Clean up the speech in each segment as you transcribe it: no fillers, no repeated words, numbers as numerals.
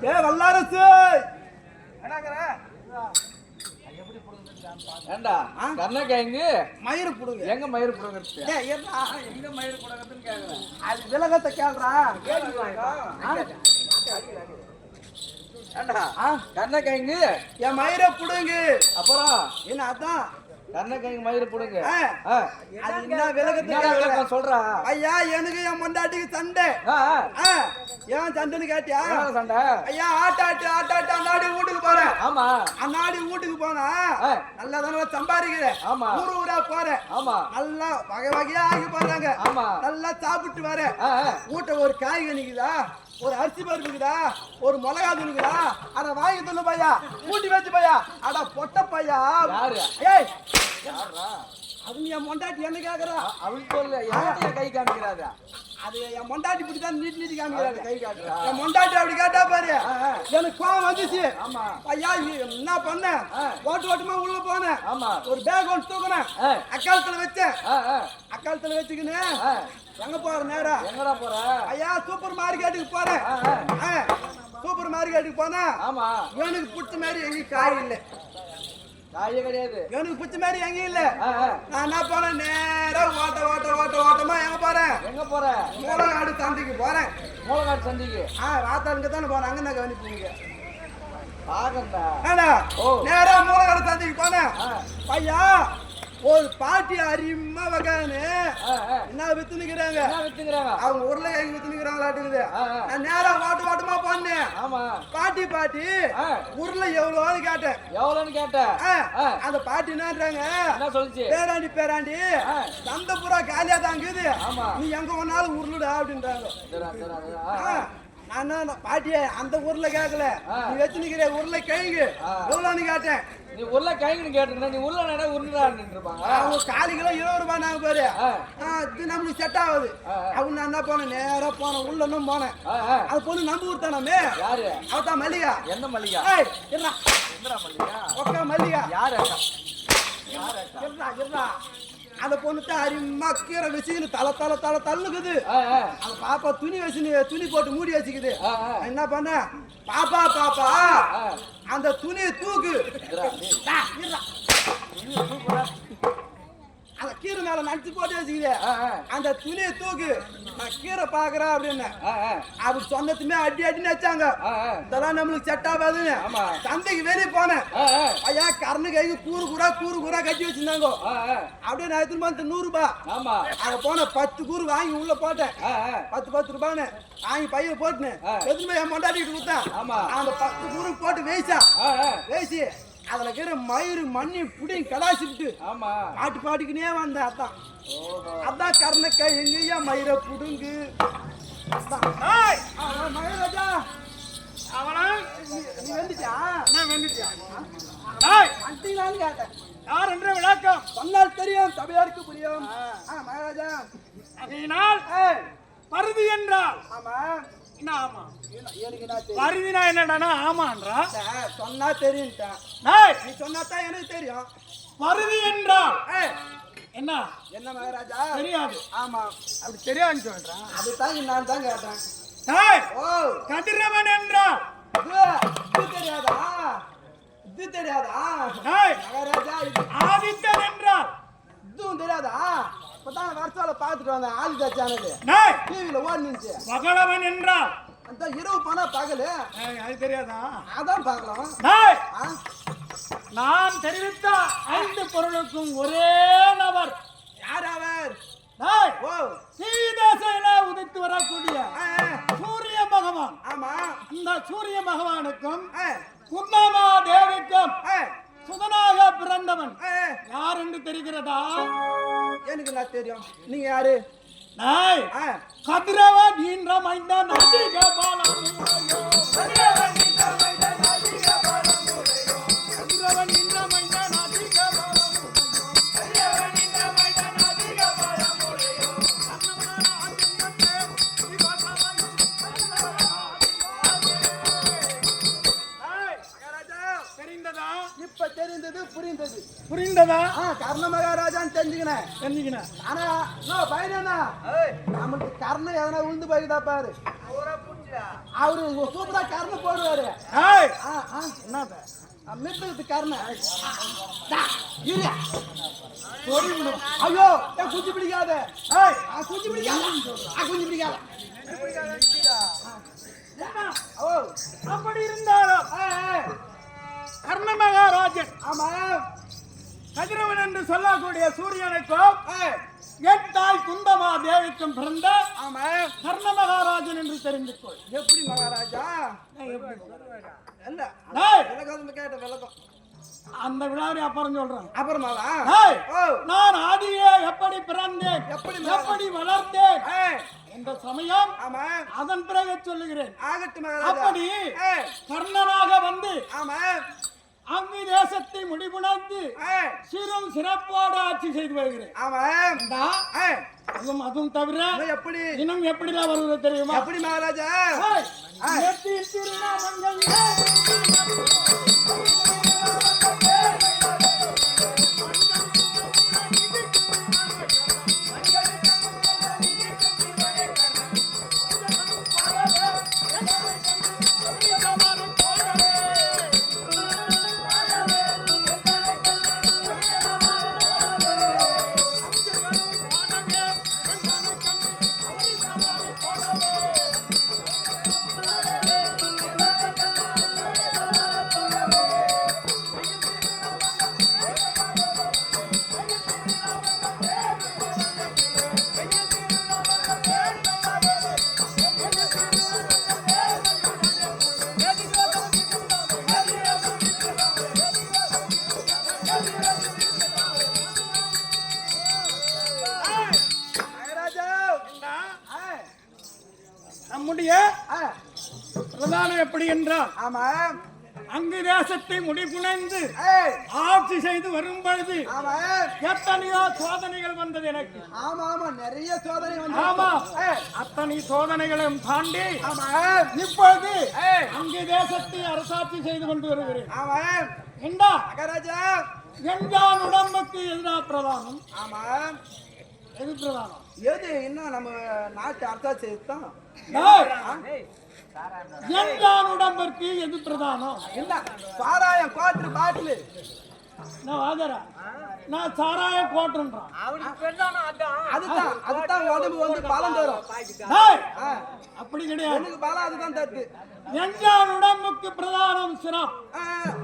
ஏ வல்லாரசு ஏண்டா கண்ணக்காய்ங்க மயிறு புடுங்க. எங்க மயிறு புடுங்கிறது? எங்க மயிறு புடுங்கிறதுன்னு கேக்குறேன். அது விலகத்தை கேள்றா. ஏண்டா கண்ணக்காய்ங்க என் மயிரை புடுங்க. அப்புறம் என்ன அதான் கண்ணக்காய்ங்க மயிறு புடுங்க. அது என்ன விலகத்தை சொல்றா ஐயா? எனக்கு என் மொண்டாட்டிக்கு சண்டை. ஏன் சண்டைன்னு கேட்டியா? சண்டை ஐயா ஆட்டாட்டு அண்ணாடி வீட்டுக்கு போறேன். ஆமா அண்ணாடி வீட்டுக்கு போனா நல்லா தானே சம்பாதிக்கிறேன். ஆமா ஊரு ஊரா போறேன். ஆமா நல்லா வகை வகையா ஆகி போறாங்க. ஆமா நல்லா சாப்பிட்டு வரேன். வீட்டை ஒரு காய்கறிக்குதா, ஒரு அரிசி பருப்புக்குதா, ஒரு மிளகா தூளுக்குதா, அட வாங்கி தூள் பையா, கூட்டி வச்சு பையா, அட பொட்ட பையா. ஏய் அது என் மொண்டாட்டி என்ன கேக்குறா? அவளுக்கு சொல்லு யார்கிட்ட கை காமிக்கிறாதா? அது என் மொண்டாட்டி இப்படிதான் நீட்டி காமிக்கிறாரு. கை காட்டுறா என் மொண்டாட்டி அப்படி கேட்டா பாரு. எனக்கு கோவம் வந்துச்சு. ஆமா ஐயா என்ன பண்ண? ஓட்டமா உள்ள போனேன். ஆமா ஒரு பேக் ஒன்று தூக்குனேன். அக்காலத்துல வச்சேன். அக்காலத்துல வச்சுக்கின்னு எங்க போற நேரா? எங்கடா போற? ஐயா சூப்பர் மார்க்கெட்டுக்கு போறேன். சூப்பர் மார்க்கெட்டுக்கு போனா ஆமா எனக்கு பிடிச்ச மாதிரி எங்கேயும் காய் இல்லை. காயே கிடையாது. எனக்கு பிடிச்ச மாதிரி எங்கேயும் இல்ல. நான் என்ன போனேன்? நேரா ஓட்டமா எங்க போறேன்? எங்க போற? மூலகாடு சந்தைக்கு போறேன். மூலகாடு சந்தைக்கு? ராத்தாளுக்கு தானே போறேன். அங்க நான் கவனிப்பீங்க. பாக்கண்டா நேரா மூலகாடு சந்தைக்கு போனேன். ஐயா ஒரு பாட்டி அரிமா வகான்னு என்ன வித்து நிக்கிறாங்க. அவங்க உருளைக்கிழங்கு வித்து நிக்கிறாங்களாட்டுக்குது. நான் நேரா ஓட்டமா போனேன். ஆமா பாட்டி உருளை எவ்வளோன்னு கேட்டேன். எவ்வளோன்னு கேட்டேன். அந்த பாட்டி என்னன்றாங்க? என்ன சொல்லுச்சு? பேராண்டி சந்தை பூரா காலியா தாங்குது. ஆமா நீ எங்க ஒன்னாலும் உருளுடா அப்படின்றாங்க. நான் பாட்டியே அந்த உருளை கேட்கல, நீ வச்சு நிக்கிற உருளை கிழங்கு எவ்வளோன்னு கேட்டேன். நீ உருளை கிழங்குன்னு கேட்டுருந்தா நீ உருளை நேரம் உருளான்னு இருப்பாங்க. அவங்க காலி கிலோ 20 ரூபாய் நாங்க பாரு. இது நம்மளுக்கு செட் ஆகுது. அவங்க நான் என்ன போனேன்? நேரா போனேன். உள்ளன்னும் போனேன். அது பொண்ணு நம்ப ஊர்த்தானே. யாரு? அவதான் மல்லிகா. எந்த மல்லிகா? என்ன மல்லிகா? ஒக்கா மல்லிகா. யாரு? அந்த பொண்ணு அரிமா கீரை வச்சுக்கின்னு தள்ளுக்குது. அந்த பாப்பா துணி வச்சு துணி போட்டு மூடி வச்சுக்குது. என்ன பண்ண? பாப்பா அந்த துணியை தூக்கு. அந்த கீரை மேல நடிச்சு போட்டு வச்சுக்குது. அந்த துணியை தூக்கு, நான் கீரை பாக்குறேன் அப்படின்னு அப்படி சொன்னதுமே அடின்னு வச்சாங்க. இதெல்லாம் நம்மளுக்கு செட் ஆகாதுன்னு சந்தைக்கு வெளியே போனேன். ஐயா கரண்டு கைக்கு கூறு கட்டி வச்சிருந்தாங்க. அப்படியே நான் எடுத்துட்டு வந்து 100 ரூபாய். அங்க போன 10 கூறு வாங்கி உள்ள போட்டேன். 10 ரூபான்னு வாங்கி பையில போட்டுனேன். எதுவுமே என் மொண்டாட்டிட்டு கொடுத்தேன். அந்த 10 கூறு போட்டு வேசி அதுல இருக்கிற மயிறு மண்ணி புடி கடாசிட்டு பாட்டுக்குனே வந்தேன். அதான் கர்ணக்காய் எங்கய்யா மயிரை புடுங்கு. மயிராஜா நீ வந்துட்டியா? நான் வந்துட்டியா? அண்டிலான்னு கேட்டேன். யார் என்ற விளக்கம் சொன்னால் தெரியும், சபையாருக்கு புரியும். மகாராஜா அதனால் பருதி என்றால் ஆமா என்ன? ஆமா பருதினா என்னடா? ஆமான்றா சொன்னா தெரியும். நீ சொன்னாதான் எனக்கு தெரியும். பருதி என்றால் என்ன? என்ன மகாராஜா தெரியாது? ஆமா அப்படி தெரியாதுன்னு சொல்றேன். அதுதான் நான் தான் கேட்டேன். கதிரவன் என்றால் தெரியாதா? இது தெரியாதா மகாராஜா? ஆதித்தன் என்றால் இதுவும் தெரியாதா? இப்பதான் வருஷால பாத்துட்டு வந்தேன். ஆதித்யா சேனல் டிவில ஓடிச்சு. பகலவன் என்றால் அந்த இரவு போனா பகலு. அது தெரியாதா? அதான் பார்க்கலாம். நான் தெரிவித்த 5 பொருளுக்கும் ஒரே நபர். யார் அவர்? உதித்து வரக்கூடிய சூரிய பகவான். ஆமா இந்த சூரிய பகவானுக்கும் குந்தமா தேவிக்கும் சுதனாக பிறந்தவன் யார் என்று தெரிகிறதா? எனக்கு நான் தெரியும். நீங்க யாரு? கதிரவன் என்ற மைந்தன் அதிக பாலம். கதிரவன் என்ற மைந்தன் அதிக பாலம். கதிரவன் என்ற மைந்தன் அதிக பாலம். கதிரவன் என்ற மைந்தன் அதிக பாலம். தெரிந்ததா? இப்ப தெரிந்தது புரிந்தது. புரிந்ததா? கர்ண மகாராஜான்னு தெரிஞ்சுக்கினேன். தெரிஞ்சுக்கினேன். ஆனா பையனா நம்மளுக்கு கர்ணம் எதனா உழுந்து போய்தா பாரு. அவரு சூப்பரா கர்ணம் போடுவாரு. என்னத மிருத்துக்கு கர்ணம் ஐயோ குஞ்சு பிடிக்காத குஞ்சு பிடிக்காத குஞ்சு பிடிக்காத. ஓ அப்படி இருந்தாலும் கர்ண மகாராஜன் ஆமா கதிரவன் என்று சொல்லக்கூடிய சூரியனுக்கும் என் தாய் குந்தமா தேவிக்கும் பிறந்த ஆமா கர்ண மகாராஜன் என்று தெரிந்து கொள். எப்படி மகாராஜா? இல்ல விளக்கம் கேட்ட விளக்கம் அந்த விழாவை அப்புறம் சொல்றேன். அப்புறமாவா? நான் ஆதியே எப்படி பிறந்தேன், எப்படி வளர்த்தேன் என்ற சமயம் ஆமா அதன் பிறகு சொல்லுகிறேன். ஆகட்டும் மகாராஜா. அப்படி கர்ணனாக வந்து ஆமா அங்கு தேசத்தை முடிவுணர்ந்து சிறும் சிறப்போடு ஆட்சி செய்து வருகிறேன். ஆமா அதுவும் தவிர எப்படி இன்னும் எப்படிலாம் வருவது தெரியுமா? எப்படி மகாராஜா? நம்முடைய பிரதானம் எப்படி என்றால் ஆமா அங்கு தேசத்தை முடிப்புணைந்து ஆட்சி செய்து வரும் பொழுது எத்தனையோ சோதனைகள் வந்தது எனக்கு. ஆமா ஆமா நிறைய சோதனை வந்து. ஆமா அத்தனை சோதனைகளையும் தாண்டி இப்பொழுது அங்கு தேசத்தை அரசாட்சி செய்து கொண்டு வருகிறேன். ஆமா என்றா மகாராஜா என்றான் உடம்புக்கு எதிரா பிரதானம். ஆமா எது பிரதானம்? எது இன்னும் நம்ம நாட்டு அரசாட்சி செய்தான். என்றான் உடம்பிற்கு எது பிரதானம்? என்ன சாராயம் கோட்டர் பாட்டில் நான் வாதரா நான் சாராயம் கோட்டுன்றான். அதுதான் அதுதான் உடம்பு வந்து பலம் தரும். அப்படி கிடையாது. எனக்கு பலம் அதுதான் தட்டு. என்றான் உடம்புக்கு பிரதானம் சிரம்.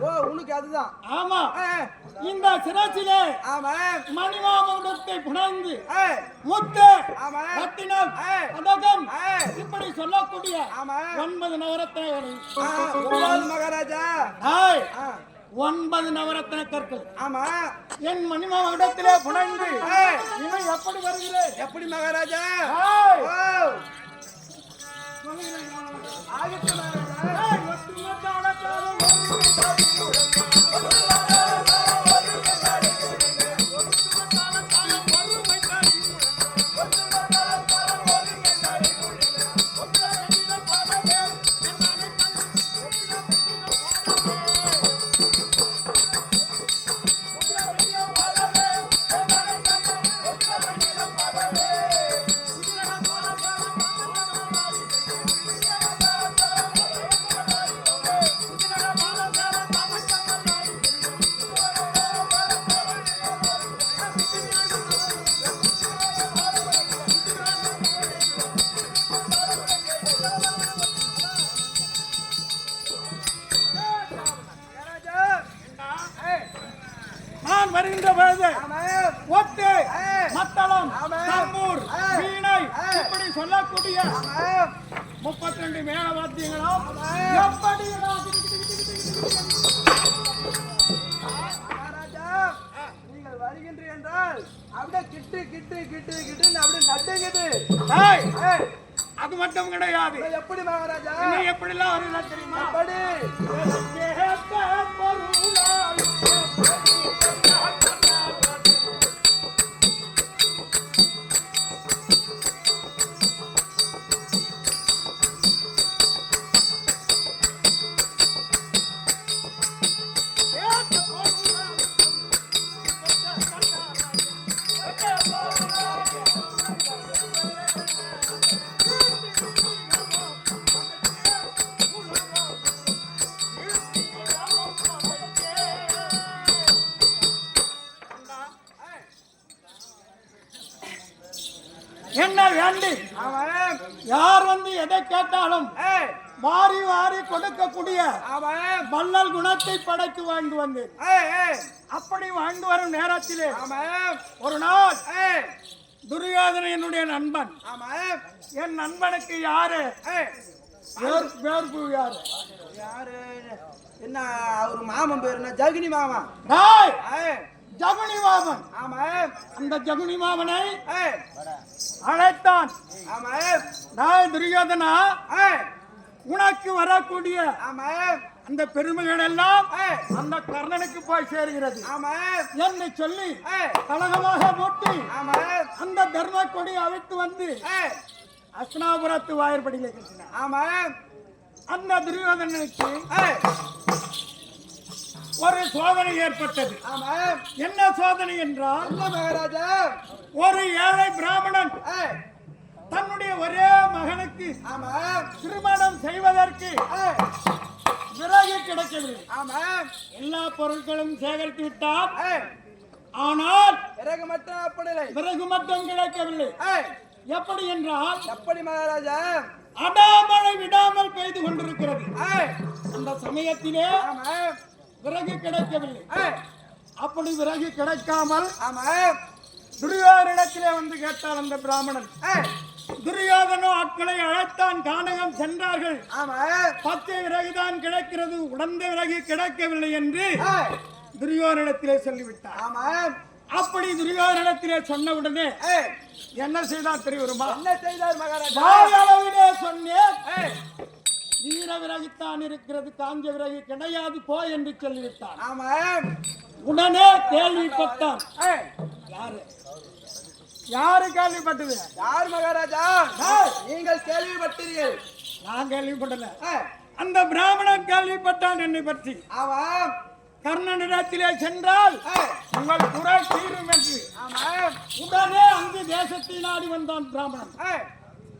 ஓ உனக்கு அதுதான். ஆமா இந்த சிரசிலே ஆமா மணிமாமூடத்தை புனைந்து முத்து ரத்தினம் பதகம் இப்படி சொல்லக்கூடிய 9 நவரத்ன மகாராஜா 9 நவரத்ன கற்கள். ஆமா என் மணிமாமூடத்திலே புனைந்து இன்னும் எப்படி வருகிறேன்? எப்படி மகாராஜா? வருகின்ற பொழுது ஒட்டு மத்தளம் தம்பூர் வீணை இப்படி சொல்லக்கூடிய 32 மேல வாத்தியங்களும் எப்படி நீங்கள் வருகின்ற என்றால் அப்படியே கிட்டு கிட்டு கிட்டு கிட்டு அப்படியே நட்டுங்குது. அது மட்டும் கிடையாது. எப்படி மகாராஜா? எப்படி எல்லாம் வருதா தெரியுமா? அப்படி ஏண்டி அவன் யார் வந்து எதை கேட்டாலும் ஏய் வாரி வாரி கொடுக்கக்கூடிய அவன் வள்ளல் குணத்தை படைத்து வாழ்ந்து வந்தேன். ஏய் அப்படி வாழ்ந்து வரும் நேரத்திலே அவன் ஒரு நாள் ஏய் துரியோதனன் என்னுடைய நண்பன். அவன் என் நண்பனுக்கு யாரு ஏய் வேர்ப்பு யாரு? யாரு என்ன அவர் மாமன் பேரு என்ன ஜகுனி மாமன். டேய், ஏய் ஜகுனி மாமன். அவன் அந்த ஜகுனி மாமனை ஏய் அழைத்தான். அவன் டேய் துரியோதனா, ஏய் உனக்கு வரக்கூடிய அவன் அந்த பெருமைகள் எல்லாம் ஏய் அந்த கர்ணனுக்கு போய் சேர்கிறது அவன் என்று சொல்லி ஏய் கலகமாக மூட்டி அவன் அந்த தர்ம கொடி அவிழ்த்து வந்து ஏய் அஸ்னாபுரத்து வாயிற்படியிலே கட்டினார். அவன் அந்த துரியோதனனுக்கு ஏய் ஒரு சோதனை ஏற்பட்டது. அவன் என்ன சோதனை என்றால், என்ன மகாராஜா ஒரு ஏழை பிராமணன் ஏய் தன்னுடைய ஒரே மகனுக்கு அவன் திருமணம் செய்வதற்கு ஏய் விறகு கிடைக்கவில்லை. அவன் எல்லா பொருட்களும் சேகரித்து விட்டார். ஏய் ஆனால் பிறகு மட்டும் அப்படில்லை. விறகு மட்டும் கிடைக்கவில்லை. ஏய் எப்படி என்றால், எப்படி மகாராஜா அடாமழை விடாமல் பெய்து கொண்டிருக்கிறது. ஏய் அந்த சமயத்திலே அவன் விறகு கிடைக்கவில்லை. ஏய் அப்படி விறகு கிடைக்காமல் அவன் துரியோதனிடத்திலே வந்து கேட்டார் அந்த பிராமணன். ஏய் துரியோதனோ ஆட்களை அழைத்தான். கானகம் சென்றார்கள். அவன் பச்சை விறகுதான் கிடைக்கிறது, உடந்த விறகு கிடைக்கவில்லை என்று ஏய் துரியோதனிடத்திலே சொல்லிவிட்டார். அவன் அப்படி துரியோதனிடத்திலே சொன்ன உடனே ஏய் என்ன செய்தார் தெரியுமா? என்ன செய்தார் மகாராஜா? வாயளவிலே சொன்னேன், ஏய் ஈர விறகுத்தான் இருக்கிறது, காஞ்ச விறகு கிடையாது, போ என்று சொல்லிவிட்டார். அவன் உடனே கேள்விப்பட்டான். ஏய் யாரு யாரு கேள்விப்பட்டது? யார் மகாராஜா? ஏய், நீங்கள் கேள்விப்பட்டீர்கள். நான் கேள்விப்பட்டல. ஏய் அந்த பிராமணன் கேள்விப்பட்டான் என்னை பற்றி. அவன் கர்ணனிடத்திலே சென்றால் ஏய் உங்கள் குறை தீரும் என்று அவன் உடனே அங்கு தேசத்தை நாடி வந்தான் பிராமணன். ஏய்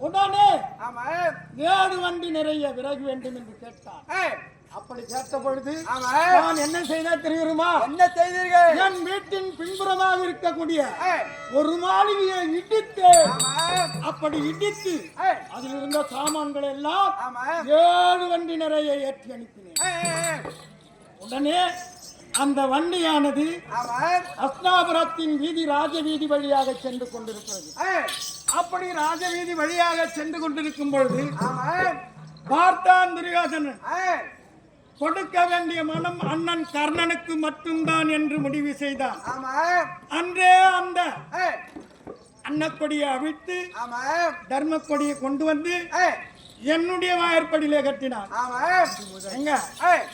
உடனே அவன் 7 வண்டி நிறைய விறகு வேண்டும் என்று கேட்டான். ஏய் அப்படி கேட்ட பொழுது அவன் நான் என்ன செய்த தெரியுமா? என்ன செய்தீர்கள்? என் வீட்டின் பின்புறமாக இருக்கக்கூடிய ஏய் ஒரு மாளிகையை இடித்து, அவன் அப்படி இடித்து ஏய் அதில் இருந்த சாமான்கள் எல்லாம் அவன் 7 வண்டி நிறைய ஏற்றி அனுப்பினேன். ஏய் உடனே அந்த வண்டியானது அவன் அஸ்னாபுரத்தின் வீதி ராஜவீதி வழியாக சென்று கொண்டிருக்கிறது. ஏய் அப்படி ராஜவீதி வழியாக சென்று கொண்டிருக்கும் பொழுது அவன் பார்த்தான் துரியோதனன். ஏய் கொடுக்க வேண்டிய மனம் அண்ணன் கர்ணனுக்கு மட்டும்தான் என்று முடிவு செய்தான். அவன் அன்றே அந்த ஏய் அன்னக்கொடியை அவிழ்த்து அவன் தர்ம கொடியை கொண்டு வந்து ஏய் என்னுடைய வாயிற்படியிலே கட்டினான். அவன் எங்க ஏய்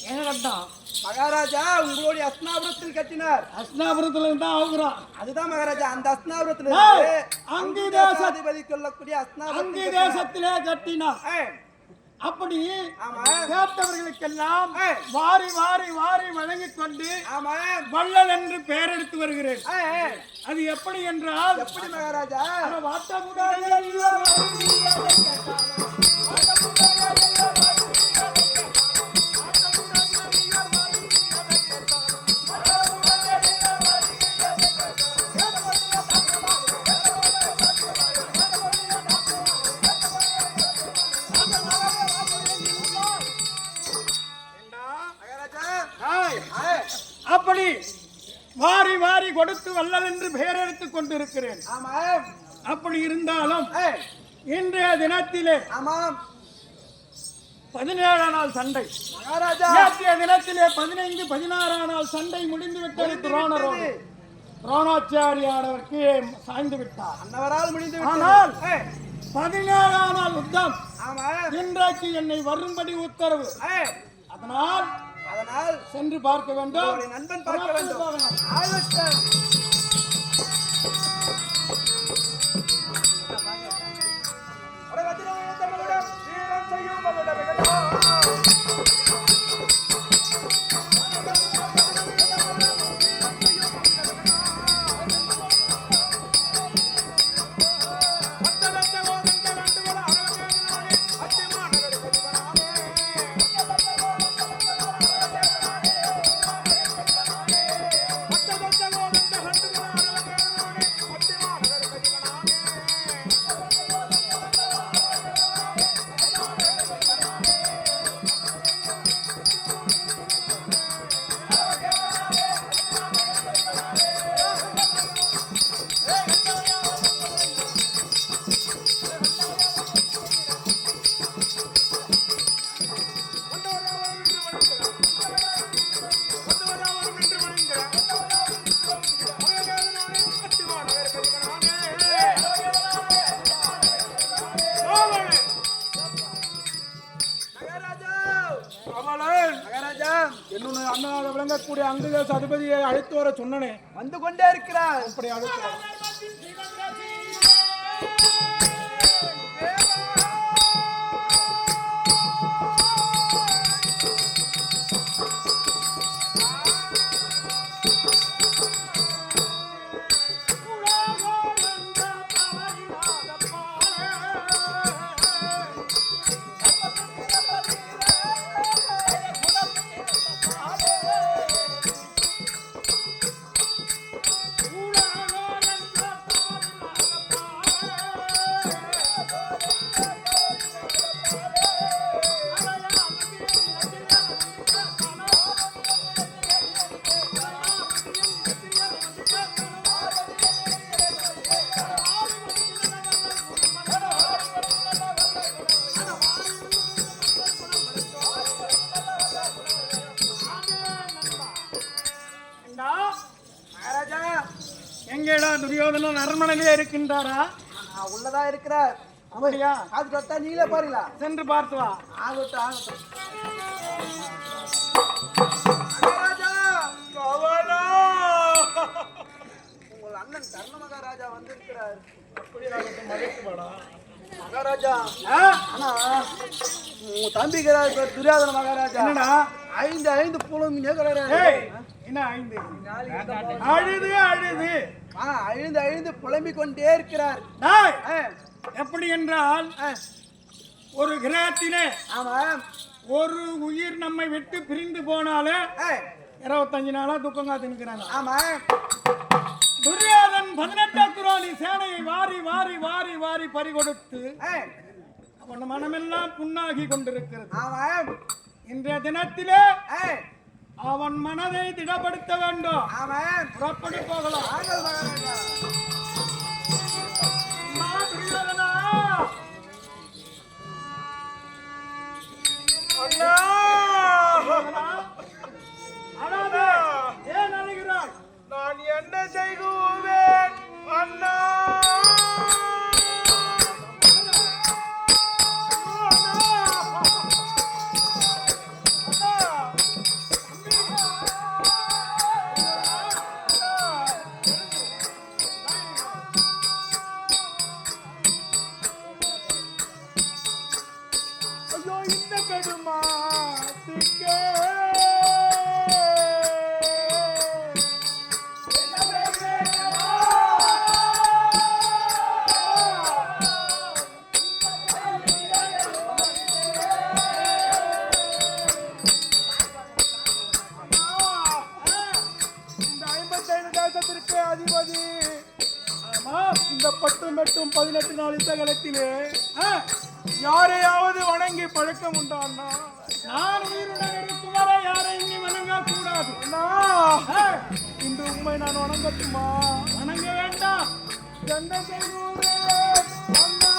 எங்க கட்டான்? மகாராஜா உங்களுடைய அஸ்னாபுரத்தில் கட்டினார். அஸ்னாபுரத்துல தான் ஆகுறான். அதுதான் மகாராஜா அந்த அஸ்னாபுரத்தில் ஏய், இருந்து அங்கு தேசாதிபதி சொல்லக்கூடிய அங்கு அஸ்னாபுரத்தில் தேசத்திலே கட்டினான். ஏய் அப்படி அவன் கேட்டவர்களுக்கெல்லாம் ஏய் வாரி வாரி வாரி வழங்கிக் கொண்டு அவன் வள்ளல் என்று பெயர் எடுத்து வருகிறேன். ஏய் அது எப்படி என்றால், எப்படி மகாராஜா? அப்படி வாரி வாரி கொடுத்து வள்ளல் என்று பெயர் எடுத்துக் கொண்டிருக்கிறேன். ஆமாம் அப்படி இருந்தாலும் ஏய் இன்றைய தினத்திலே ஆமாம் 17 நாள் சண்டை, மகாராஜா நேற்றைய தினத்திலே 15, 16 நாள் சண்டை முடிந்து விட்டது. துரோணரோடு துரோணாச்சாரியானவருக்கு சாய்ந்து விட்டார். அன்னவரால் முடிந்து ஆனால் விட்டது. ஏய் 17 நாள் யுத்தம் ஆமாம் இன்றைக்கு என்னை வரும்படி உத்தரவு. ஏய் அதனால் சென்று பார்க்க வேண்டும். உங்களுடைய நண்பன் பார்க்க வேண்டும். போகலாம். ஆயத்தம். ஒரு வஜ்ரம் தமிழுடன் வீரம் செய்யும் மகுடமிகடா. மகன் மகாராஜா என்னுடைய அண்ணனாக விளங்கக்கூடிய அங்கு தேச அதிபதியை அழைத்து வர சொன்னனே, வந்து கொண்டே இருக்கிறார். அப்படி அழைத்து வர. மகாராஜா எங்கேடா துரியோதனன் அரண்மனையிலே இருக்கின்றாரா? உள்ளதா இருக்கிறார். அப்படியா? அது தொட்டா நீங்களே பாருங்களா? சென்று பார்த்து வா. ஆகட்டும் ஆகட்டும். மகாராஜா உங்கள் அண்ணன் கர்ண மகாராஜா வந்திருக்கிறார். மகாராஜா ஆனா உங்க தம்பிக்கிறார் துரியோதன மகாராஜா. என்னடா 5 புலம் கேட்கிறாரு. என்ன 5? அழுது அழுது அழுந்து புலம்பிக் கொண்டே இருக்கிறார். எப்படி என்றால், ஒரு கிரகத்திலே ஆமா ஒரு உயிர் நம்மை விட்டு பிரிந்து போனாலே 25 நாளா துக்கம் காத்து நிற்கிறாங்க. ஆமா துரியோதன் 18 குரோனி சேனையை வாரி வாரி வாரி வாரி பறிகொடுத்து அவன் மனமெல்லாம் புண்ணாகி கொண்டிருக்கிறது. ஆமா இன்றைய தினத்திலே அவன் மனதை திடப்படுத்த வேண்டும். ஆமா புறப்படி போகலாம். ஆங்கள் மகாராஜா. துரியோதனா, அண்ணா, அழாதே. ஏன் அழுகிறாய்? நான் என்ன செய்குவேன் அண்ணா? ஐயோ, இந்த பெருமாத்துக்கே இந்த 55 தேசத்திற்கு அதிபதி. ஆமா, இந்த 10 மட்டும் 18 நாள் யுத்தகலத்திலே யாரையாவது வணங்கி பழக்கம் உண்டா அண்ணா? நான் உயிருடன் இருக்கும் வரை யாரை இனி வணங்க கூடாது. இன்று உண்மை நான் வணங்கட்டுமா? வணங்க வேண்டாம். என்ன செய்கிறேன் அண்ணா?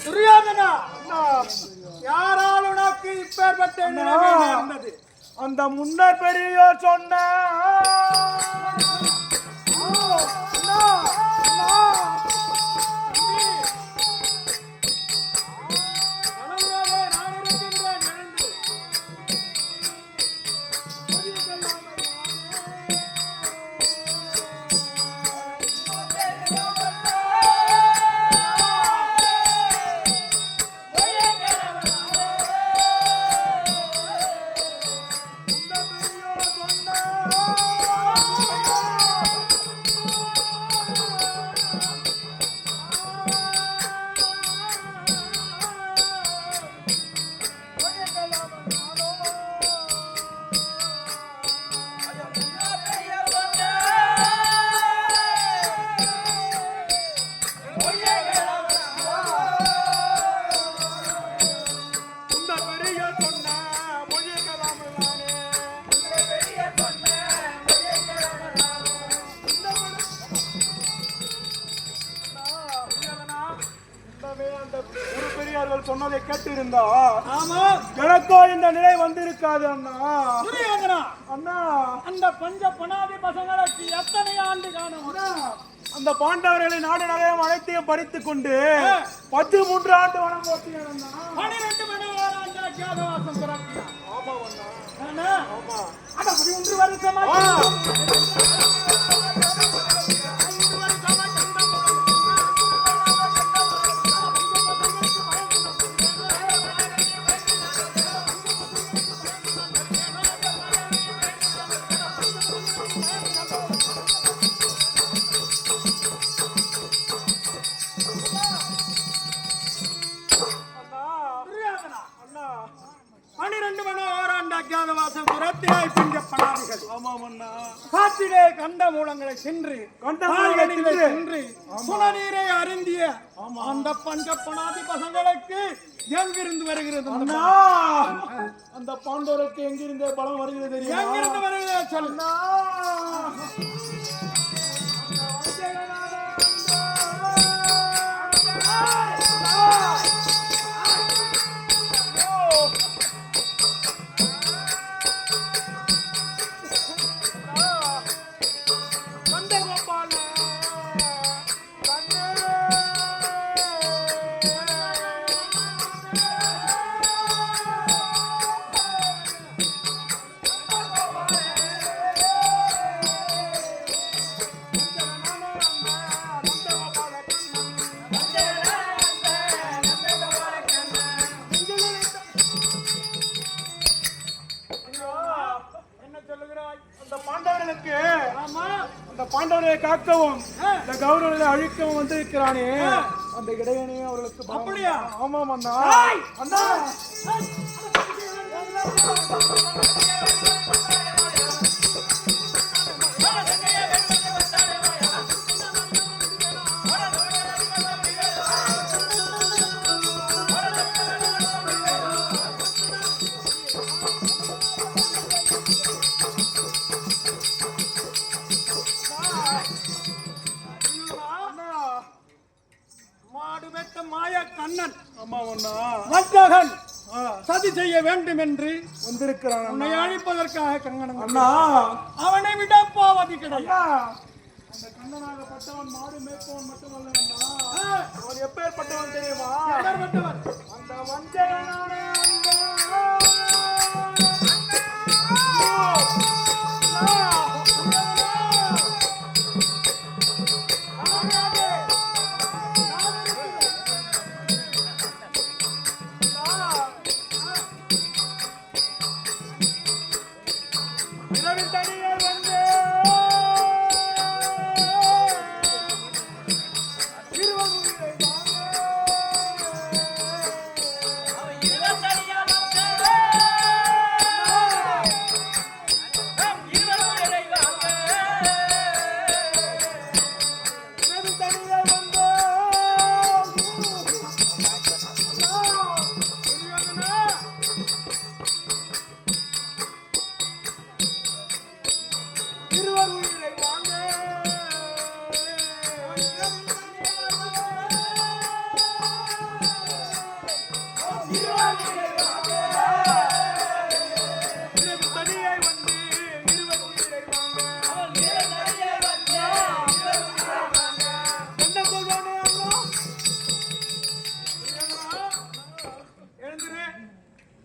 துரியோதனா, யாரால் உனக்கு இப்பேற்பட்ட நிலைமை நேர்ந்தது? அந்த முன்னர் பெரியோர் சொன்ன சொன்னதை கேட்டு இருந்தா ஆமா எனக்கோ இந்த நிலை வந்திருக்காது அண்ணா. துரியோதனா, அண்ணா அந்த பஞ்ச பணாதி பசங்களுக்கு எத்தனை ஆண்டு காணும்? அந்த பாண்டவர்களை நாடு நகரம் அனைத்தையும் பறித்துக் கொண்டு 13 ஆண்டு வனம் போட்டியார் அண்ணா. 12 மணி நேரம் அந்த அஜாதவாசம் பிறப்பினார். ஆமா அண்ணா. அண்ணா, ஆமா. அட 11 வருஷமா துரியோதனா, அண்ணா 12 மணி நேரம் அஜாதவாசம் பிறப்பினாய் பஞ்ச பணாதிகள். ஆமாம் அண்ணா. காற்றிலே கண்ட மூலங்களை சென்று கண்டமூலங்களை சென்று சுனநீரை அருந்திய அந்த பஞ்ச பணாதி பசங்களுக்கு எங்கிருந்து வருகிறது அண்ணா அந்த பாண்டவருக்கு எங்கிருந்தே பலம் வருகிறது தெரியுமா? எங்கிருந்து வருகிறது சொல்லுண்ணா. அந்த பாண்டவர்களுக்கு ஆமா, அந்த பாண்டவர்களை காக்கவும் இந்த கௌரவர்களை அழிக்கவும் வந்திருக்கிறானே அந்த இடையனே அவர்களுக்கு பலம். அப்படியா? ஆமாம் அண்ணா. ஏய்! அண்ணா மாடு வெட்ட மாய கண்ணன் ஆமாம் அண்ணா. வஞ்சகன் சதி செய்ய வேண்டும் என்று வந்திருக்கிறான் உன்னை அண்ணா. அழிப்பதற்காக கங்கணம் அண்ணா அவனை விட போவது கிடையாது. அண்ணா அந்த கண்ணனாகப்பட்டவன் மாடு மேய்ப்பவன் மட்டுமல்ல அண்ணா. அவன் எப்பேற்பட்டவன் தெரியுமா? எப்பேற்பட்டவன்? அந்த வஞ்சகனான இரவில் தனியே வந்து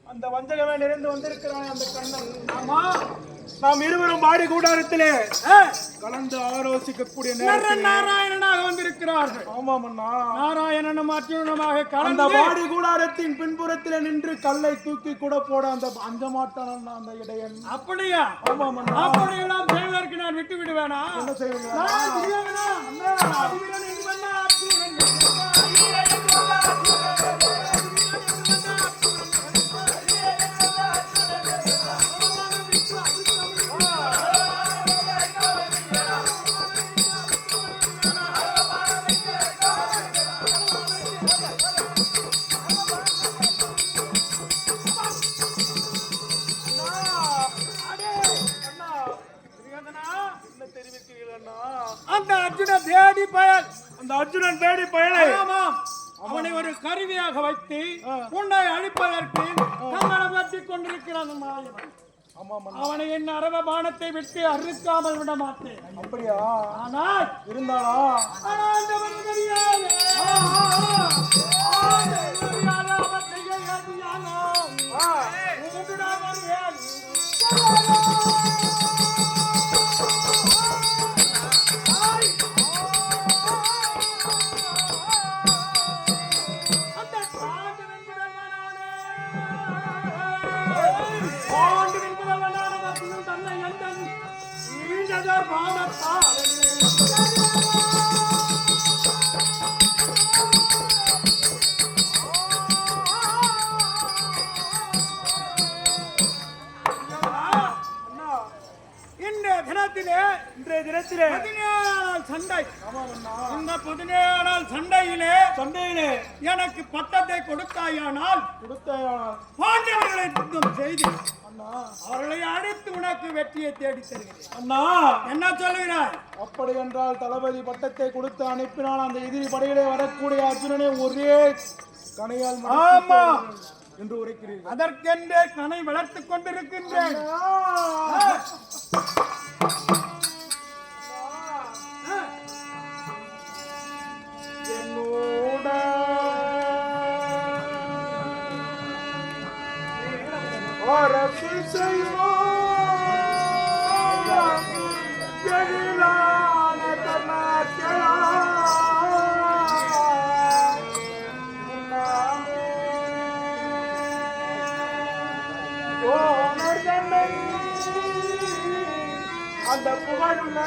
அந்த வஞ்சகமே நிறைந்து வந்திருக்கிறான் அந்த கண்ணன். ஆமா, நாம் இருவரும் பாடி கூடாரத்திலே கலந்து ஆலோசிக்கக்கூடிய நேரத்தில் நாராயணனாக வந்திருக்கிறார்கள். ஆமாம் அண்ணா. நாராயணனும் அர்ஜுனனுமாக அந்த கலந்து பாடி கூடாரத்தின் பின்புறத்திலே நின்று கல்லை தூக்கி கூட போட அந்த அஞ்ச மாட்டான் அண்ணா அந்த இடையன். அப்படியா? ஆமாம் அண்ணா. அப்படியெல்லாம் செய்வதற்கு நான் விட்டு விடுவேனா? என்ன செய்வீங்க? நான் துரியோதனா, அதிவீரன் என்று வந்த அர்ஜுனன் அந்த அர்ஜுன தேடி பயல், அந்த அர்ஜுனன் தேடி பயலை ஆமாம், அவனை ஒரு கருவியாக வைத்து உன்னை அழிப்பதற்கு கங்கணம் கட்டிக் கொண்டிருக்கிறான் மாயவன். அவனை என் அரவ பானத்தை விட்டு அறுக்காமல் விட மாட்டேன். அப்படியா? ஆனால் இருந்தாளா? இன்றைய தினத்திலே 17 நாள் சண்டை. இந்த 17 சண்டையிலே எனக்கு பட்டத்தை கொடுத்தாயானால் பாண்டவர்களை யுத்தம் செய்து அவர்களை அடித்து உனக்கு வெற்றியை தேடி தருகிறேன். அண்ணா என்ன சொல்லுகிறாய்? அப்படி என்றால் தளபதி பட்டத்தை கொடுத்து அனுப்பினால் அந்த எதிரி படையிலே வரக்கூடிய அர்ஜுனனை ஒரே கணையால் ஆமா என்று உரைக்கிறீர்கள். அதற்கென்றே கணை வளர்த்துக் கொண்டிருக்கின்றேன். அந்த புகழுள்ள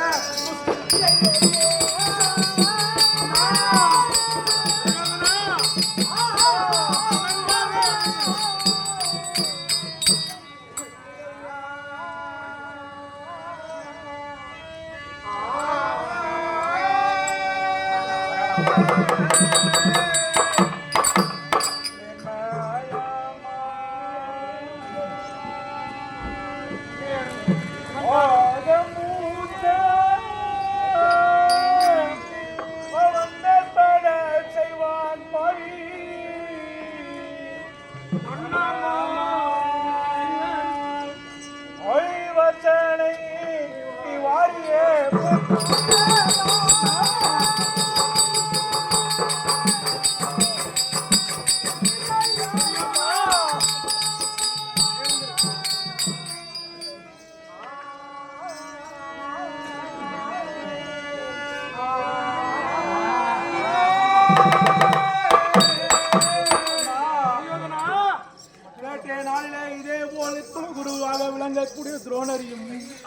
விளங்கக்கூடிய துரோணரையும்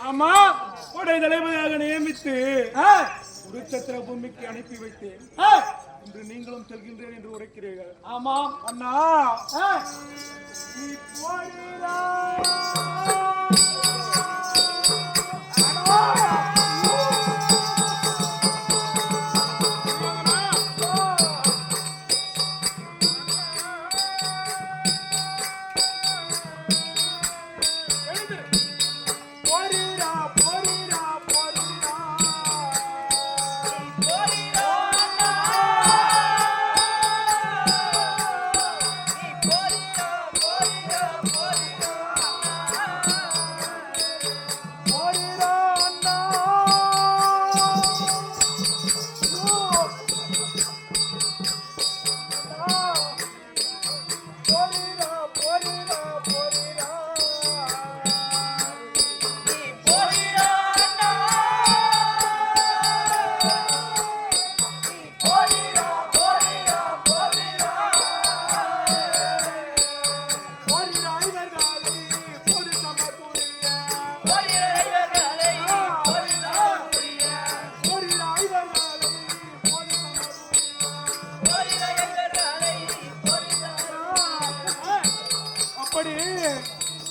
ஆமா படை தளபதியாக நியமித்து குருச்சத்திர பூமிக்கு அனுப்பி வைத்தேன். இன்று நீங்களும் செல்கின்றேன் என்று உரைக்கிறீர்கள். ஆமாம் அண்ணா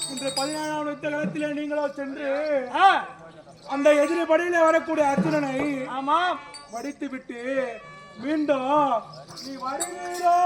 இன்று 17ஆம் யுத்தகலத்திலே நீங்களோ சென்று அந்த எதிரி படையிலே வரக்கூடிய அர்ஜுனனை வடித்து விட்டு மீண்டும் நீ வருகிறோ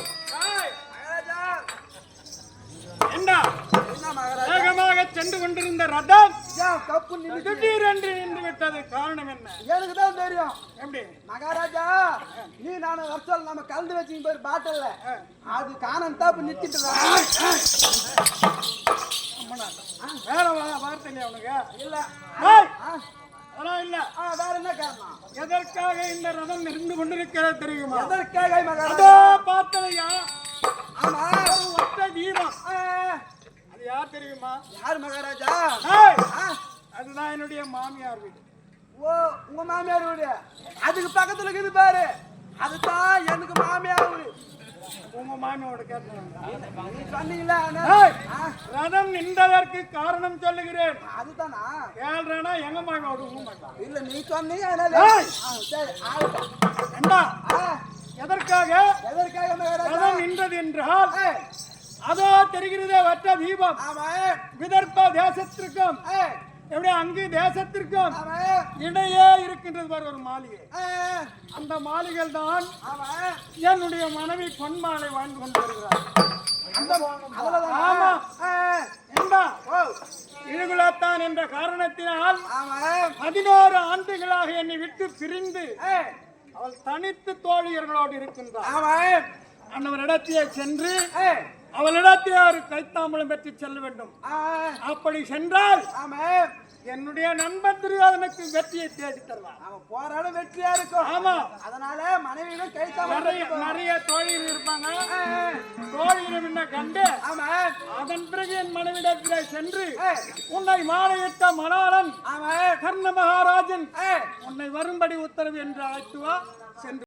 மகாராஜா என்ன என்ன மகாராஜா வேகமாக சென்று கொண்டிருந்த ரதம் ஏன் கப்பு நின்று திடீரென்று நின்று விட்டது. காரணம் என்ன? எனக்கு தான் தெரியும் எப்படி? மகாராஜா நீ நானும் வருஷம் நம்ம கலந்து வச்சுங்க போய் பாட்டல்ல அது காணம் தாப்பு நிறுத்திட்டு வேற வார்த்தை இல்லையா உனக்கு? இல்ல ஏய், ஆ, அதெல்லாம் இல்ல. வேற என்ன காரணம் எதற்காக இந்த ரதம் நின்று கொண்டிருக்கிறது தெரியுமா? எதற்காக அதோ மகாராஜா பார்த்ததையா ஆமா ஒரு ஒற்றை தீபம். ஆ, அது யார் தெரியுமா? யார் மகாராஜா ஏய், ஆ, அதுதான் என்னுடைய மாமியார் வீடு. ஓ உங்க மாமியார் வீடு அதுக்கு பக்கத்துல இருக்குது பாரு அதுதான் எனக்கு மாமியார் வீடு உங்க மாமியோட கேட்டேன். நீ சொன்னீங்களா ஏய், ஆ, ரதம் நின்றதற்கு காரணம் சொல்லுகிறேன். அதுதானா கேள்றனா எங்க மாமியோட ஊ மாட்டான். இல்ல நீ சொன்னீங்க அதனால ஏய். சரி ஆகட்டும் என்ன? ஆ, எதற்காக எதற்காக மகாராஜா ரதம் நின்றது என்றால் ஏய், அதோ தெரிகிறதே வற்ற தீபம். ஆமா விதர்ப்ப தேசத்திற்கும் ஏய், எப்படி அங்கு தேசத்திற்கும் ஆமா இடையே இருக்கின்றது பாரு ஒரு மாளிகை. ஏய், அந்த மாளிகை தான் ஆமா என்னுடைய மனைவி பொன்மாலை வாழ்ந்து கொண்டு வருகிறார். அதுலதானா? ஆமா. ஏய், என்ன? ஓ, இழுகுலத்தான் என்ற காரணத்தினால் ஆமா 11 ஆண்டுகளாக என்னை விட்டு பிரிந்து ஏய், அவள் தனித்து தோழியர்களோடு இருக்கின்றார். ஆமா அன்னவரிடத்திலே சென்று ஏய், அவளிடத்திலே ஒரு கைத்தாம்பலம் பெற்று செல்ல வேண்டும். ஆ, அப்படி சென்றால் ஆமா என்னுடைய நண்பன் துரியோதனுக்கு வெற்றியை தேடி தருவார். அவன் போராட வெற்றியா இருக்கும் ஆமா. அதனால மனைவியும் கை நிறைய தோழிகள் இருப்பாங்க. தோழிகள் என்ன கண்டு ஆமா அதன் பிறகு என் மனைவிடத்திலே சென்று ஏய், உன்னை மாலையிட்ட மணாளன் ஆமா கர்ண மகாராஜன் ஏய், உன்னை வரும்படி உத்தரவு என்று அழைத்து வா. சென்று